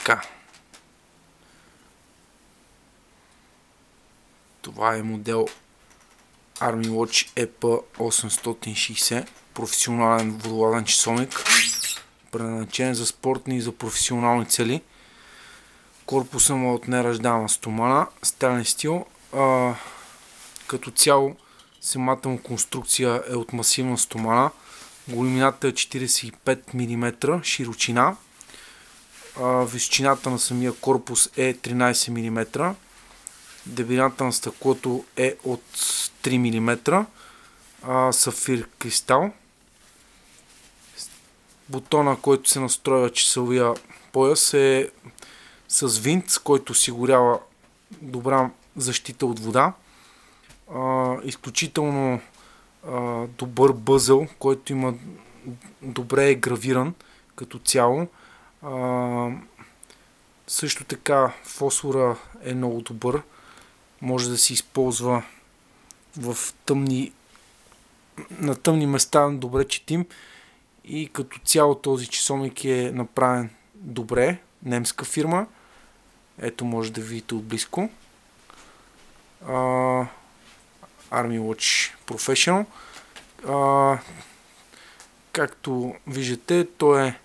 Така. Това е модел Army Watch EP860, професионален водолазен часовник, предназначен за спортни и за професионални цели. Корпуса му е от неръждана стомана, стален стил. Като цяло самата му конструкция е от масивна стомана. Големината е 45 мм, широчина. Височината на самия корпус е 13 мм. Дебелината на стъклото е от 3 мм. Сафир кристал. Бутона, който се настройва часовия пояс, е с винт, с който осигурява добра защита от вода. Изключително добър бъзъл, който има добре е гравиран като цяло. Също така фосфора е много добър. Може да се използва на тъмни места, добре четим, и като цяло този часовник е направен добре. Немска фирма. Ето, може да видите отблизко. Army Watch Professional. Както виждате, той е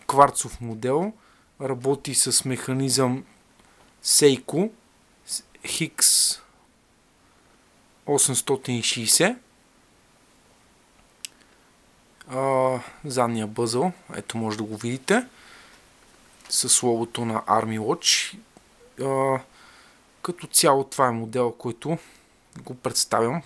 кварцов модел. Работи с механизъм Seiko HIX 860. Задния бъзъл, ето може да го видите, с логото на Army Watch. Като цяло това е модел, който го представям.